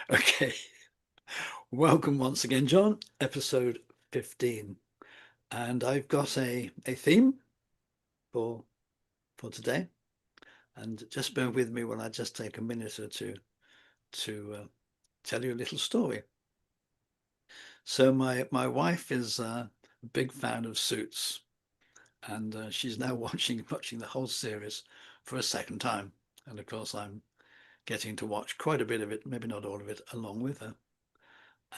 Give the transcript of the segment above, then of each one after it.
Okay. Welcome once again, John. Episode 15. And I've got a theme for for today. And just bear with me while I just take a minute or two to tell you a little story. So my wife is a big fan of Suits, and she's now watching the whole series for a second time. And of course, I'm getting to watch quite a bit of it, maybe not all of it, along with her.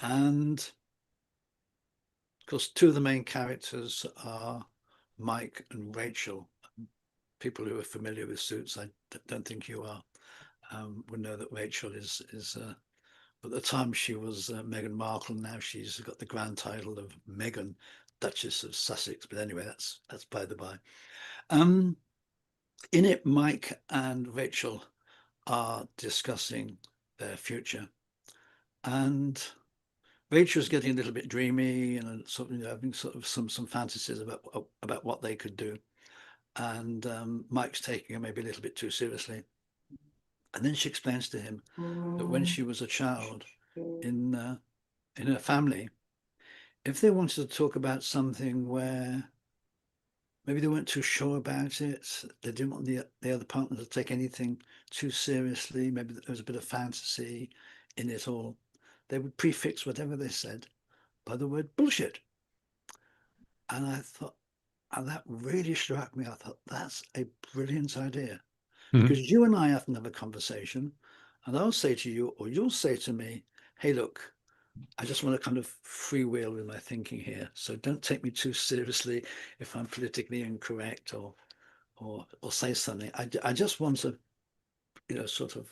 And of course, two of the main characters are Mike and Rachel. People who are familiar with Suits, I don't think you are, would know that Rachel is at the time she was Meghan Markle. Now she's got the grand title of Meghan, Duchess of Sussex. But anyway, that's by the by. Um, in it, Mike and Rachel are discussing their future, and Rachel's getting a little bit dreamy and sort of, having sort of some fantasies about what they could do, and Mike's taking her maybe a little bit too seriously. And then she explains to him that when she was a child in in her family, if they wanted to talk about something where maybe they weren't too sure about it, they didn't want the other partner to take anything too seriously, maybe there was a bit of fantasy in it all, they would prefix whatever they said by the word bullshit. And I thought, and that really struck me. I thought, that's a brilliant idea. Mhm. Because you and I have to have a conversation, and I'll say to you, or you'll say to me, hey, look, I just want to kind of freewheel with my thinking here. So don't take me too seriously if I'm politically incorrect or say something. I just want to, sort of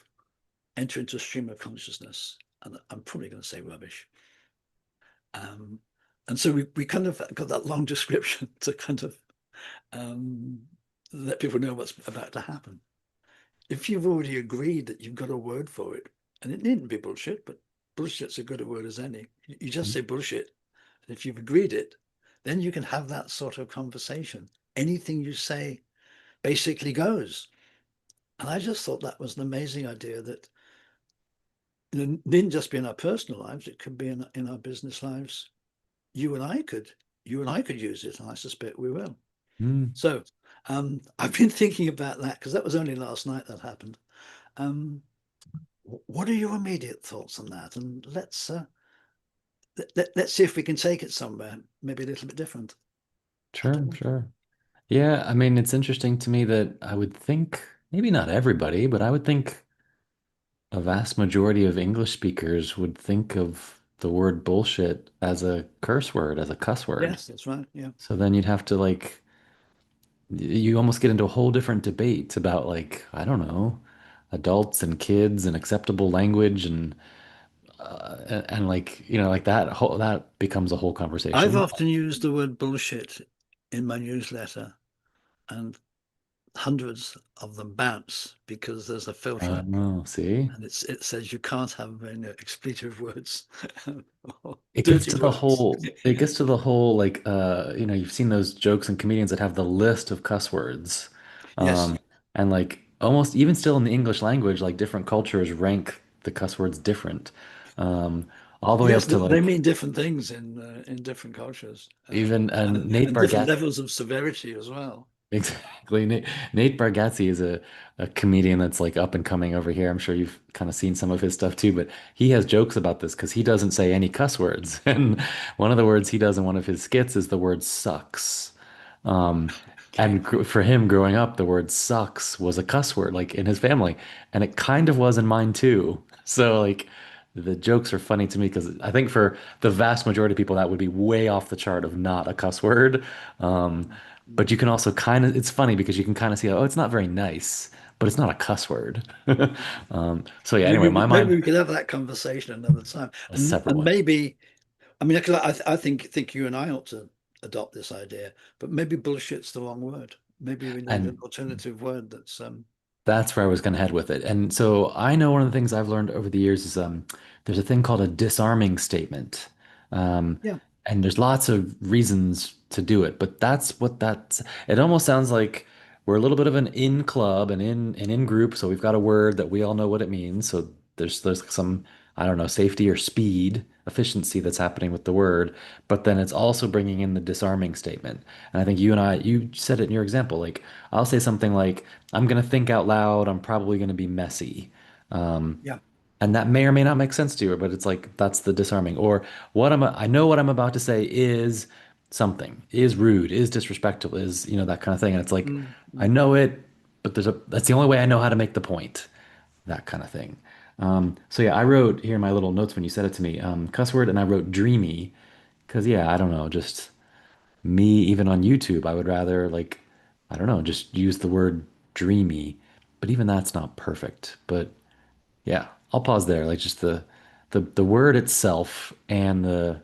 enter into a stream of consciousness. And I'm probably going to say rubbish. Um, and so we kind of got that long description to kind of um, let people know what's about to happen. If you've already agreed that you've got a word for it, and it needn't be bullshit, but bullshit's a good a word as any. You just say bullshit. And if you've agreed it, then you can have that sort of conversation. Anything you say basically goes. And I just thought that was an amazing idea that it didn't just be in our personal lives, it could be in our business lives. You and I could, you and I could use it, and I suspect we will. Mm. So I've been thinking about that because that was only last night that happened. Um, what are your immediate thoughts on that? And let's see if we can take it somewhere, maybe a little bit different. I don't Sure, know. sure. Yeah, I mean, it's interesting to me that I would think, maybe not everybody, but I would think a vast majority of English speakers would think of the word bullshit as a curse word, as a cuss word. Yes, that's right. Yeah, So then you'd have to like, you almost get into a whole different debate about like, I don't know, adults and kids and acceptable language and like, like that becomes a whole I've conversation. often used the word bullshit in my newsletter, and hundreds of them bounce because there's a filter, Oh, see? and it says you can't have expletive words or It gets dirty to the words. whole it gets to the whole like you've seen those jokes and comedians that have the list of cuss words. Yes. Um and like almost even still in the English language, like different cultures rank the cuss words different. Um all the way Yes, up to they like mean different things in different cultures, even and Nate and different Bargatze. levels of severity as well. Exactly. Nate Bargatze is a comedian that's like up and coming over here. I'm sure you've kind of seen some of his stuff too, but he has jokes about this because he doesn't say any cuss words. And one of the words he does in one of his skits is the word sucks. Um, Okay. and for him growing up, the word sucks was a cuss word, like in his family. And it kind of was in mine too. So like the jokes are funny to me because I think for the vast majority of people, that would be way off the chart of not a cuss word. Um, but you can also kind of, it's funny because you can kind of see, oh, it's not very nice, but it's not a cuss word. So yeah, anyway, my Maybe mind, we could have that conversation another time, a separate and one. maybe I mean, 'cause I think you and I ought to adopt this idea, but maybe bullshit's the wrong word. Maybe we need an And alternative word that's that's where I was going to head with it. And so I know one of the things I've learned over the years is there's a thing called a disarming statement. Um, yeah. and there's lots of reasons to do it, but it almost sounds like we're a little bit of an in club and in group. So we've got a word that we all know what it means. So there's some I don't know, safety or speed, efficiency that's happening with the word, but then it's also bringing in the disarming statement. And I think you said it in your example. Like, I'll say something like, I'm going to think out loud. I'm probably going to be messy. Um, Yeah. and that may or may not make sense to you, but it's like, that's the disarming. Or I know what I'm about to say is something, is rude, is disrespectful, is, that kind of thing. And it's like, I Mm. know it, but that's the only way I know how to make the point, that kind of thing. So yeah, I wrote here in my little notes when you said it to me, cuss word, and I wrote dreamy because yeah, I don't know, just me even on YouTube, I would rather like, I don't know, just use the word dreamy, but even that's not perfect. But yeah, I'll pause there. Like just the word itself and the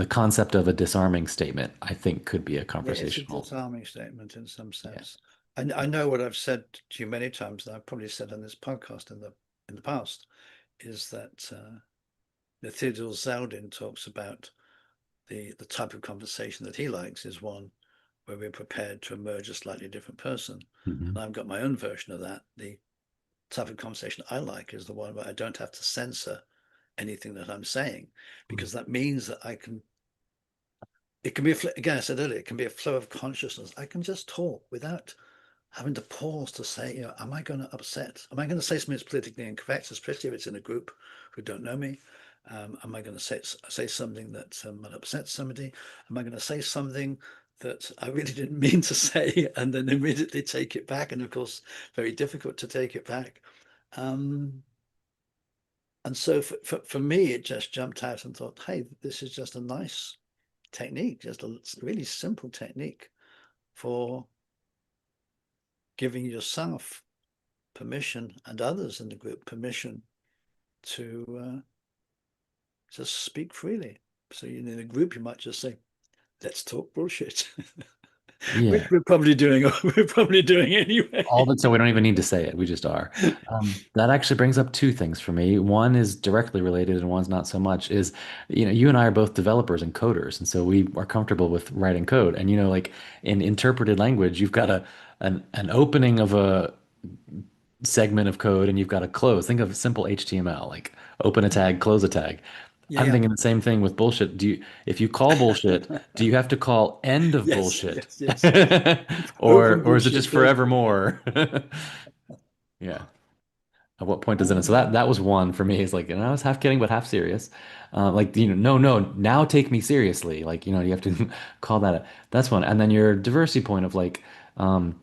concept of a disarming statement, I think could be a Yeah, it's a conversational. disarming statement in some Yeah. sense. And I know what I've said to you many times, and I've probably said on this podcast in the past, is that Theodore Zeldin talks about the type of conversation that he likes is one where we're prepared to emerge a slightly different person. Mhm. And I've got my own version of that. The type of conversation I like is the one where I don't have to censor anything that I'm saying, because that means that I can, it can be, again, I said earlier, it can be a flow of consciousness. I can just talk without having to pause to say, am I going to upset? Am I going to say something that's politically incorrect, especially if it's in a group who don't know me? Am I going to say something that might upset somebody? Am I going to say something that I really didn't mean to say and then immediately take it back? And of course, very difficult to take it back. Um, and so for me, it just jumped out and thought, hey, this is just a nice technique, just a really simple technique for giving yourself permission and others in the group permission to just speak freely. So in a group, you might just say, "Let's talk bullshit," which Yeah. we're probably doing. We're probably doing All anyway. that, so we don't even need to say it. We just are. That actually brings up two things for me. One is directly related and one's not so much. Is, you and I are both developers and coders, and so we are comfortable with writing code. And like in interpreted language, you've got an opening of a segment of code and you've got a close. Think of simple HTML, like open a tag, close a tag. I'm Yeah, thinking the same thing with bullshit. If you call bullshit, do you have to call end of yes, bullshit? yes, yes. Or Open or is it bullshit, just close bullshit. forevermore? Yeah. At what point does it end? So Um, that was one for me. Is like, and I was half kidding but half serious. Like, no, no, now take me seriously. Like, you have to call that. That's one. And then your diversity point of like, um,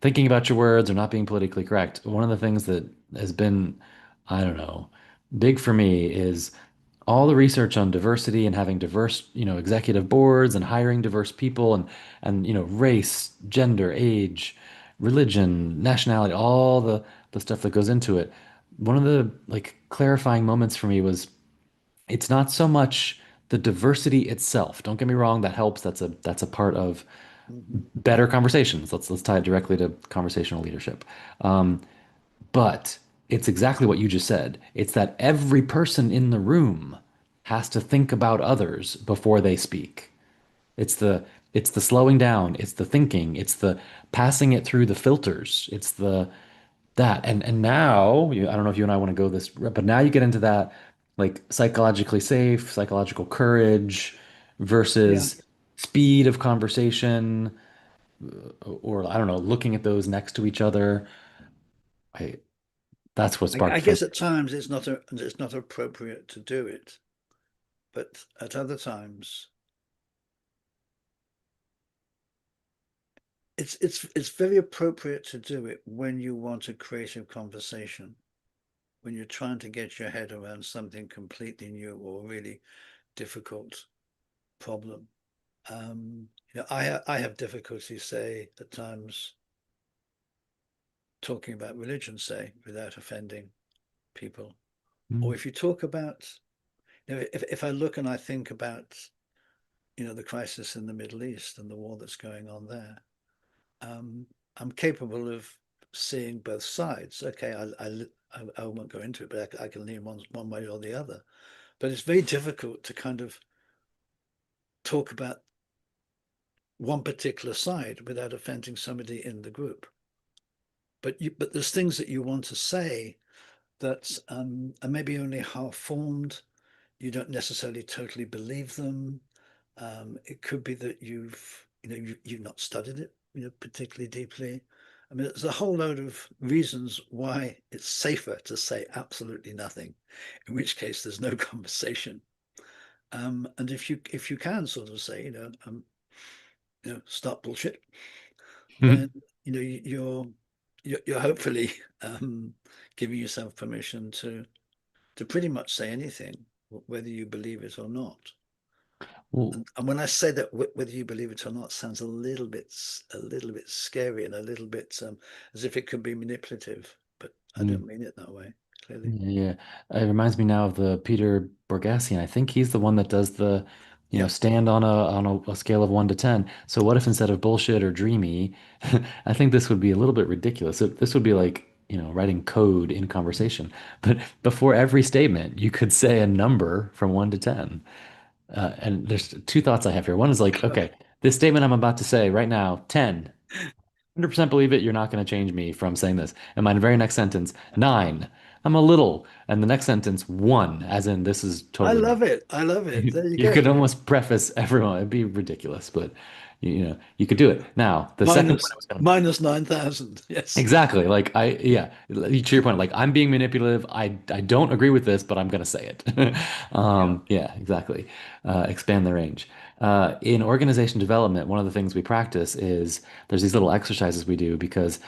thinking about your words or not being politically correct. One of the things that has been, I don't know, big for me is all the research on diversity and having diverse, executive boards and hiring diverse people and race, gender, age, religion, nationality, all the stuff that goes into it. One of the like clarifying moments for me was it's not so much the diversity itself. Don't get me wrong, that helps. That's a part of mhm. better conversations. Let's tie it directly to conversational leadership. Um, but it's exactly what you just said. It's that every person in the room has to think about others before they speak. It's the it's the slowing down, it's the thinking, it's the passing it through the filters. It's the that and now I don't know if you and I want to go this, but now you get into that like psychologically safe, psychological courage Yeah, versus speed of conversation, or I don't know, looking at those next to each other. I That's what I sparked for me. guess at times it's not appropriate to do it, but at other times it's very appropriate to do it when you want a creative conversation, when you're trying to get your head around something completely new or a really difficult problem. I have difficulty, say, at times talking about religion, say, without offending people. Or Mm. if you talk about, if I look and I think about, the crisis in the Middle East and the war that's going on there, um, I'm capable of seeing both sides. Okay, I won't go into it, but I can lean one way or the other. But it's very difficult to kind of talk about one particular side without offending somebody in the group. But there's things that you want to say that are maybe only half formed. You don't necessarily totally believe them. It could be that you've not studied it, particularly deeply. I mean, there's a whole load of reasons why it's safer to say absolutely nothing, in which case there's no conversation. And if you can sort of say, start bullshit, then you're hopefully giving yourself permission to pretty much say anything, whether you believe it or not. Well, And when I say that, whether you believe it or not, sounds a little bit scary and a little bit as if it could be manipulative, but I mm. don't mean it that way, clearly. Yeah, it reminds me now of the Peter Borgasian. I think he's the one that does the, Yeah. stand on a scale of 1 to 10. So what if instead of bullshit or dreamy, I think this would be a little bit ridiculous. This would be like, writing code in conversation. But before every statement, you could say a number from 1 to 10. And there's two thoughts I have here. One is like, okay, this statement I'm about to say right now, 10. 100% believe it. You're not going to change me from saying this. And my very next sentence, 9. I'm a little. And the next sentence, 1, as in this is I totally love not. it. I love it. There you You go. could almost preface everyone. It'd be ridiculous, but you could do it. Now, the second point I Minus was going to minus 9,000. Yes. exactly like yeah, to your point, like I'm being manipulative. I don't agree with this, but I'm going to say it. Yeah. Yeah, exactly. Expand the range. In organization development, one of the things we practice is there's these little exercises we do because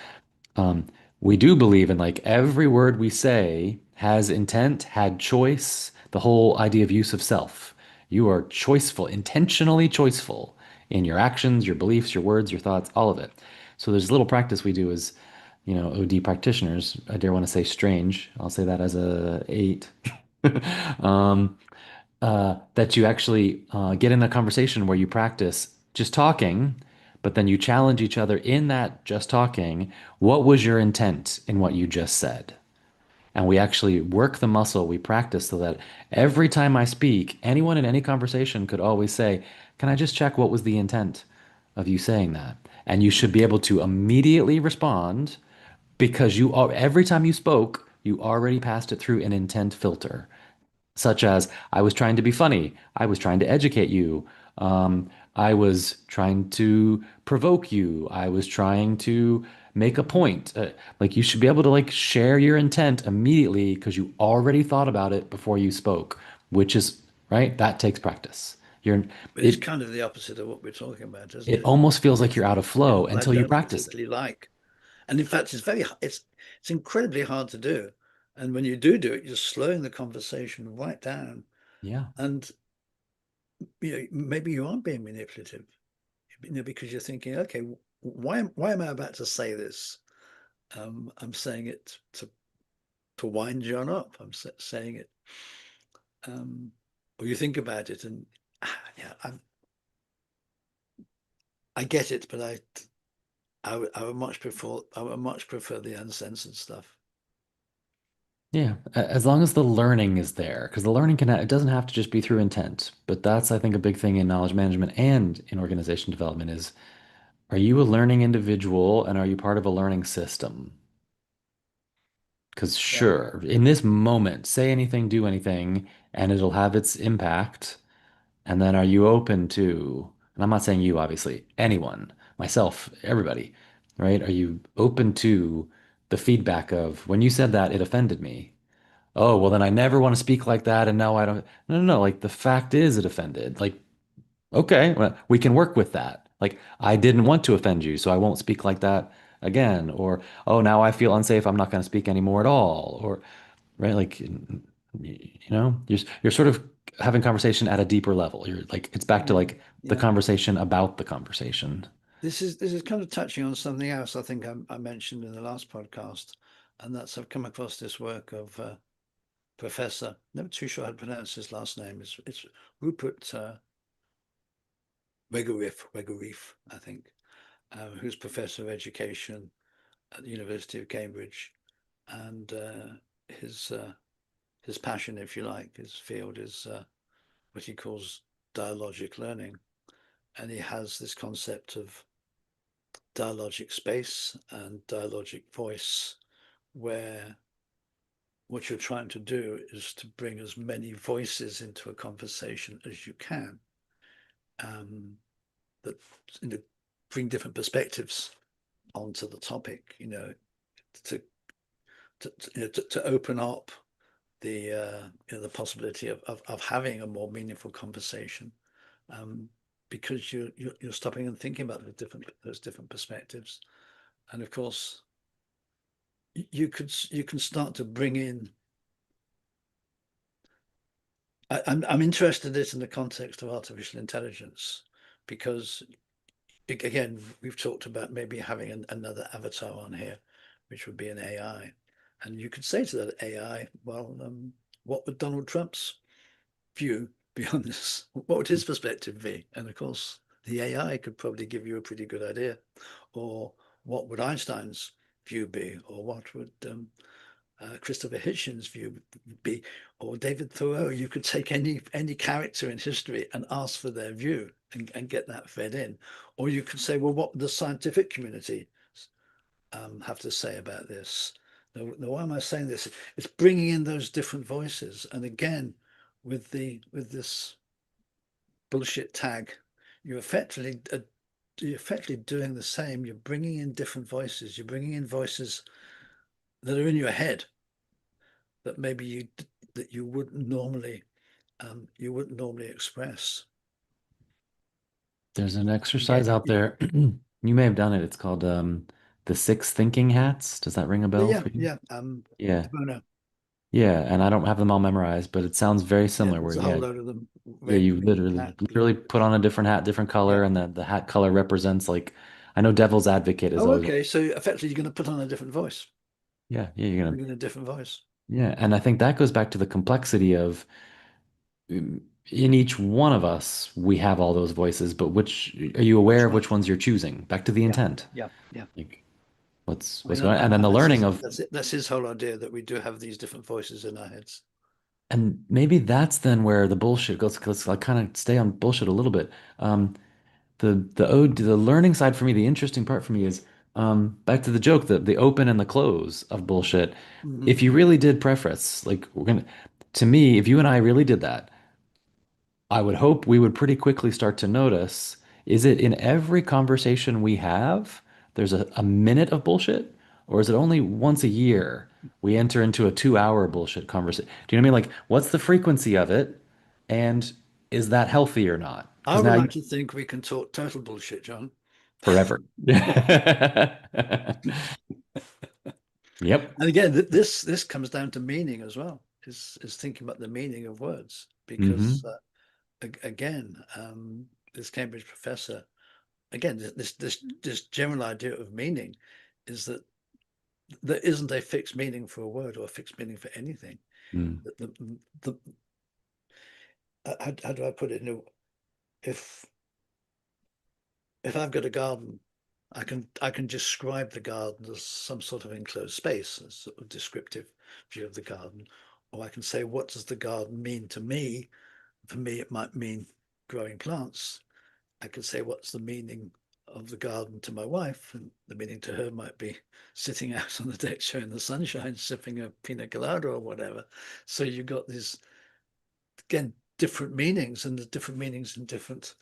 um, we do believe in like every word we say has intent, had choice, the whole idea of use of self. You are choiceful, intentionally choiceful in your actions, your beliefs, your words, your thoughts, all of it. So there's a little practice we do as, OD practitioners. I dare want to say strange. I'll say that as a 8. um, that you actually get in a conversation where you practice just talking, but then you challenge each other in that just talking. What was your intent in what you just said? And we actually work the muscle, we practice so that every time I speak, anyone in any conversation could always say, can I just check what was the intent of you saying that? And you should be able to immediately respond because every time you spoke, you already passed it through an intent filter such as I was trying to be funny, I was trying to educate you, I was trying to provoke you, I was trying to make a point. Like you should be able to like share your intent immediately because you already thought about it before you spoke, which is right. That takes practice. You're But it's it kind of the opposite of what we're talking about, isn't it it? almost feels like It's you're out of it's flow what I until you don't practice it. particularly like. And in fact, it's incredibly hard to do. And when you do it, you're slowing the conversation right down. Yeah. And maybe you aren't being manipulative, because you're thinking, okay, why am I about to say this? I'm saying it to wind John up. I'm saying it, um, or you think about it, and yeah, I get it, but I would much prefer the uncensored stuff. Yeah, as long as the learning is there, because the learning it doesn't have to just be through intent, but that's I think a big thing in knowledge management and in organization development is are you a learning individual and are you part of a learning system? Because Yeah. sure, in this moment, say anything, do anything, and it'll have its impact. And then are you open to, and I'm not saying you, obviously, anyone, myself, everybody, right? Are you open to the feedback of when you said that, it offended me? Oh, well, then I never want to speak like that. And now I don't. No, no, no. Like the fact is, it offended. Like, okay, well, we can work with that. Like, I didn't want to offend you, so I won't speak like that again. Or, oh, now I feel unsafe. I'm not going to speak anymore at all. Or, right? Like, you're sort of having conversation at a deeper level. You're like, it's back to Yeah. like the Yeah. conversation about the conversation. This is kind of touching on something else I think I mentioned in the last podcast, and that's I've come across this work of Professor. Never too sure how to pronounce his last name. It's Rupert Regerif, I think, who's Professor of Education at the University of Cambridge, and his passion, if you like, his field is what he calls dialogic learning, and he has this concept of dialogic space and dialogic voice, where what you're trying to do is to bring as many voices into a conversation as you can, that bring different perspectives onto the topic, to to open up the possibility of having a more meaningful conversation, because you're stopping and thinking about those different perspectives, and of course you can start to bring in. I'm interested in this in the context of artificial intelligence, because again, we've talked about maybe having another avatar on here, which would be an AI. And you could say to that AI, well, what would Donald Trump's view be on this? What would his perspective be? And of course, the AI could probably give you a pretty good idea. Or what would Einstein's view be? Or what would Christopher Hitchens' view be? Or David Thoreau? You could take any character in history and ask for their view and get that fed in. Or you could say, well, what would the scientific community have to say about this? Now, why am I saying this? It's bringing in those different voices. And again, with this bullshit tag, you're effectively doing the same. You're bringing in different voices. You're bringing in voices that are in your head that maybe you wouldn't normally express. There's an exercise Again, out there. You may have done it. It's called the Six Thinking Hats. Does that ring a bell yeah, for you? yeah. Yeah. De Bono. Yeah, and I don't have them all memorized, but it sounds very Yeah, similar where there's a whole yeah, load of them. yeah, you Ring literally hat. literally put on a different hat, different Yeah. color, and the hat color represents like I know Devil's Advocate is Oh, always okay. So effectively, you're going to put on a different voice. yeah, you're gonna Bring in a different voice. yeah, and I think that goes back to the complexity of in each one of us, we have all those voices, but which are you aware That's of which right. ones you're choosing? Back to the Yeah, intent. yeah, yeah. Like I what's mean, going on? And then the that's learning his, of that's it. That's his whole idea, that we do have these different voices in our heads. and maybe that's then where the bullshit goes. Let's like kind of stay on bullshit a little bit. The ode to the learning side for me, the interesting part for me is back to the joke, the open and the close of bullshit. Hmm. If you really did preface, like we're gonna, to me, if you and I really did that, I would hope we would pretty quickly start to notice, is it in every conversation we have, there's a minute of bullshit? Or is it only once a year we enter into a 2 hour bullshit conversation? Do you know what I mean? Like, what's the frequency of it? And is that healthy or not? I Because would now like to think we can talk total bullshit, John. forever. Yep. And again, this comes down to meaning as well. Is thinking about the meaning of words, because Hmm. again, this Cambridge professor, again, this general idea of meaning is that there isn't a fixed meaning for a word or a fixed meaning for anything. Mm. The how do I put it? If if I've got a garden, I can describe the garden as some sort of enclosed space, a sort of descriptive view of the garden, or I can say, what does the garden mean to me? For me, it might mean growing plants. I could say, what's the meaning of the garden to my wife? And the meaning to her might be sitting out on the deck, showing the sunshine, sipping a pina colada or whatever. So you've got these, again, different meanings, and the different meanings in different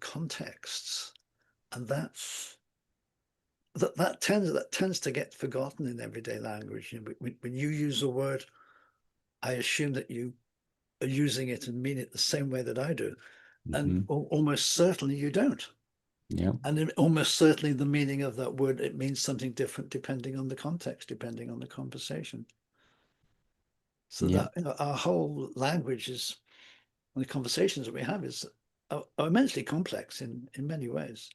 contexts. And that tends to get forgotten in everyday language. When you use a word, I assume that you are using it and mean it the same way that I do, and Hmm. almost certainly you don't. Yep. And almost certainly the meaning of that word, it means something different depending on the context, depending on the conversation. So Yep. that our whole language is, and the conversations that we have are immensely complex in many ways.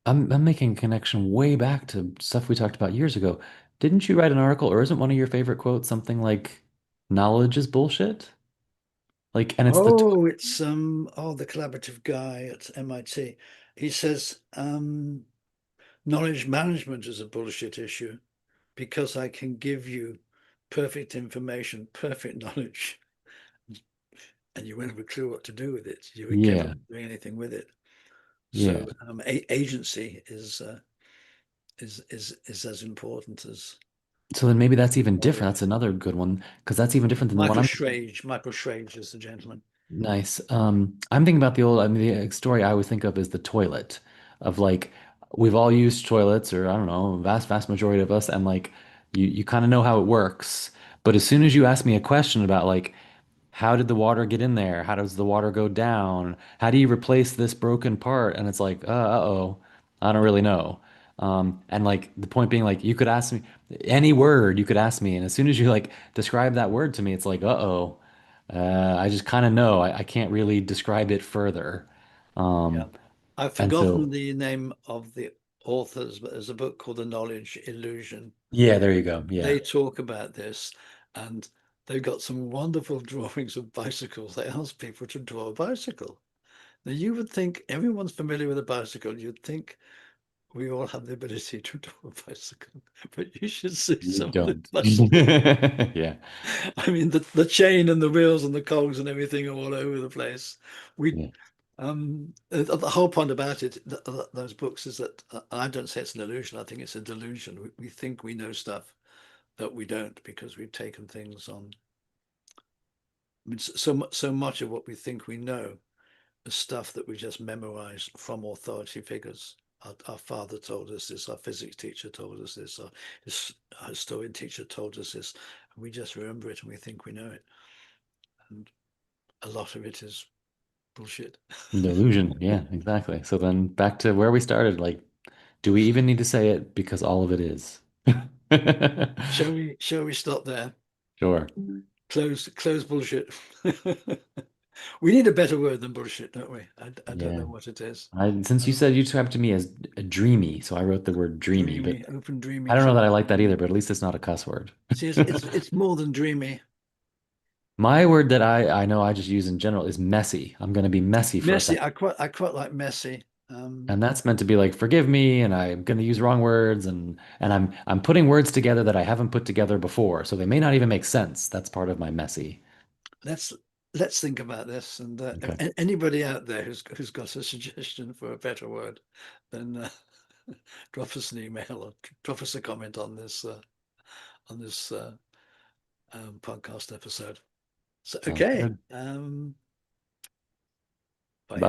I'm making a connection way back to stuff we talked about years ago. Didn't you write an article, or isn't one of your favorite quotes something like "knowledge is bullshit"? Like, and it's the Oh, it's the collaborative guy at MIT. He says knowledge management is a bullshit issue because I can give you perfect information, perfect knowledge, and you won't have a clue what to do with it. You're incapable yeah, of doing anything with it. yeah. So agency is as important as So then maybe that's even different. Knowledge. That's another good one because that's even different than the one I'm thinking. Michael Schrage is the gentleman. Nice. I'm thinking about the old, I mean, the story I always think of is the toilet of like, we've all used toilets or I don't know, vast majority of us. And like, you kind of know how it works. But as soon as you ask me a question about like, how did the water get in there? How does the water go down? How do you replace this broken part? And it's like, uh-oh, I don't really know. And like the point being like, you could ask me any word you could ask me. And as soon as you like describe that word to me, it's like, uh-oh. I just kind of know. I can't really describe it further. Yeah. Um, I've and forgotten so, the name of the authors, but there's a book called The Knowledge Illusion. yeah, there you go. Yeah. They talk about this, and they've got some wonderful drawings of bicycles. They ask people to draw a bicycle. Now, you would think everyone's familiar with a bicycle. You'd think we all have the ability to draw a bicycle, but you should see You some of the don't. bicycles. Yeah. I mean, the chain and the wheels and the cogs and everything are all over the place. We Yeah. the whole point about it, those books, is that I don't say it's an illusion. I think it's a delusion. We think we know stuff that we don't because we've taken things on. I mean, so much of what we think we know is stuff that we just memorized from authority figures. Our father told us this. Our physics teacher told us this. Our historian teacher told us this. And we just remember it and we think we know it. And a lot of it is bullshit. Delusion. Yeah, exactly. So then back to where we started. Like, do we even need to say it? Because all of it is. Shall we stop there? Sure. Close bullshit. We need a better word than bullshit, don't we? I don't Yeah. know what it is. Since you Um, said you described to me as dreamy, so I wrote the word dreamy, but Dreamy, open, I dreamy, don't know that I closed, like that either, dreamy. but at least it's not a cuss word. See, it's more than dreamy. My word that I know I just use in general is messy. I'm going to be messy for a Messy. second. I quite like messy. And that's meant to be like, forgive me, and I'm going to use wrong words, and I'm putting words together that I haven't put together before, so they may not even make sense. That's part of my messy. let's let's think about this. And Okay. anybody out there who's got a suggestion for a better word, then drop us an email or drop us a comment on this podcast episode. So Sounds okay, good. bye Bye.